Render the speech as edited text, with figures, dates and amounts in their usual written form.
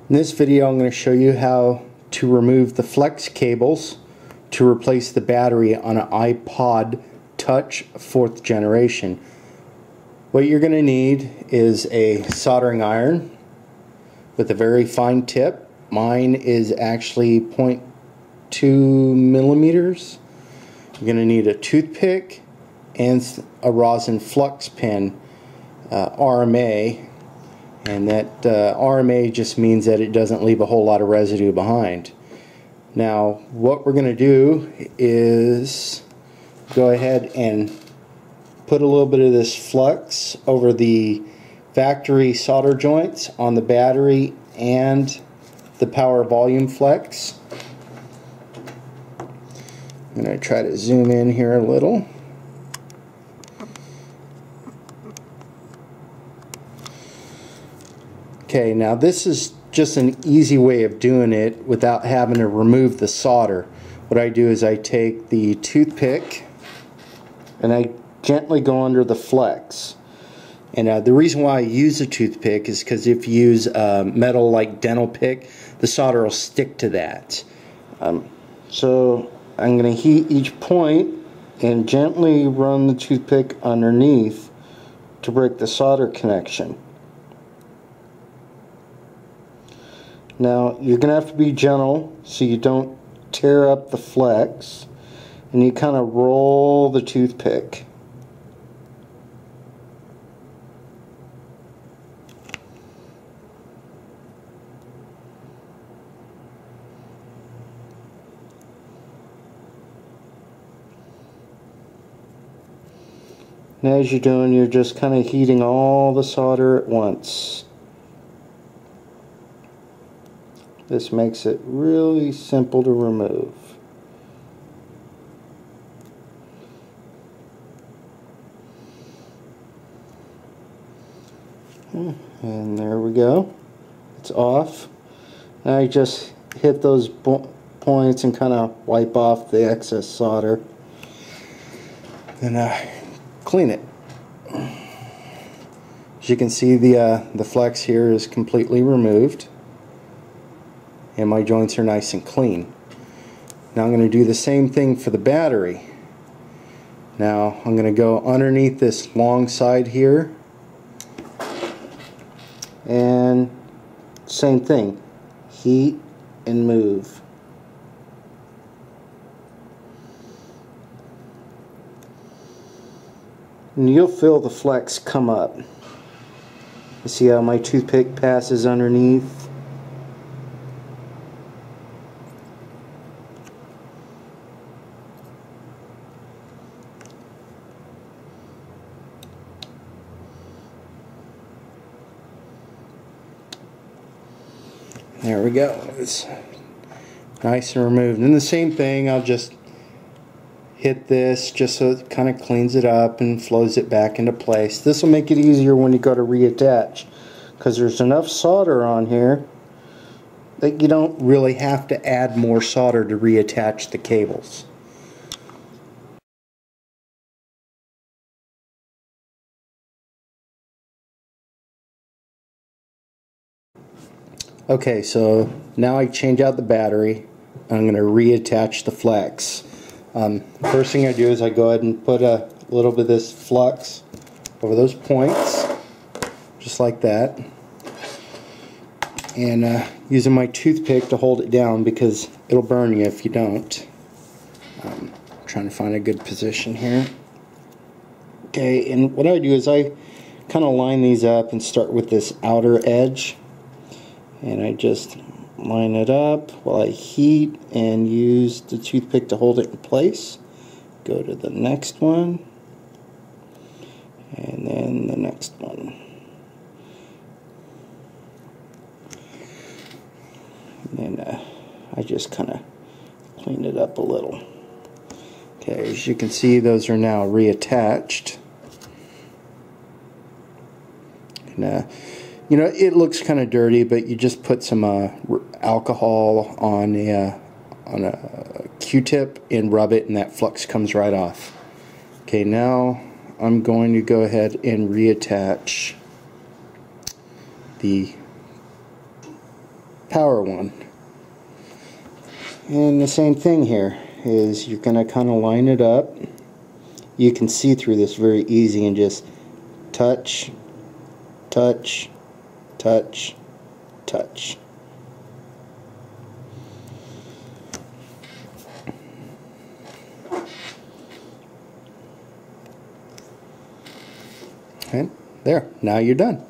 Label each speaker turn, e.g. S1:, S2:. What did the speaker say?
S1: In this video I'm going to show you how to remove the flex cables to replace the battery on an iPod Touch 4th generation. What you're going to need is a soldering iron with a very fine tip. Mine is actually 0.2 millimeters. You're going to need a toothpick and a rosin flux pen, RMA. And that RMA just means that it doesn't leave a whole lot of residue behind. Now what we're going to do is go ahead and put a little bit of this flux over the factory solder joints on the battery and the power volume flex. I'm going to try to zoom in here a little. Okay, now this is just an easy way of doing it without having to remove the solder. What I do is I take the toothpick and I gently go under the flex. And the reason why I use a toothpick is because if you use metal like dental pick, the solder will stick to that. So I'm going to heat each point and gently run the toothpick underneath to break the solder connection. Now you're going to have to be gentle so you don't tear up the flex, and you kind of roll the toothpick. And as you're doing, you're just kind of heating all the solder at once. This makes it really simple to remove. And there we go. It's off. Now I just hit those points and kind of wipe off the excess solder. And clean it. As you can see, the flex here is completely removed. And my joints are nice and clean. Now I'm going to do the same thing for the battery. Now I'm going to go underneath this long side here, and same thing, heat and move. And you'll feel the flex come up. You see how my toothpick passes underneath? There we go. It's nice and removed. And the same thing, I'll just hit this just so it kind of cleans it up and flows it back into place. This will make it easier when you go to reattach, because there's enough solder on here that you don't really have to add more solder to reattach the cables. Okay, so now I change out the battery. I'm going to reattach the flex. First thing I do is I go ahead and put a little bit of this flux over those points, just like that. And using my toothpick to hold it down, because it'll burn you if you don't. I'm trying to find a good position here. Okay, and what I do is I kind of line these up and start with this outer edge. And I just line it up while I heat and use the toothpick to hold it in place. Go to the next one, and then the next one. And then I just kind of clean it up a little. Okay, as you can see, those are now reattached. And you know, it looks kind of dirty, but you just put some alcohol on a Q-tip and rub it, and that flux comes right off. Okay, now I'm going to go ahead and reattach the power one. And the same thing here is you're going to kind of line it up. You can see through this very easy and just touch, touch, touch, touch. And there, now you're done.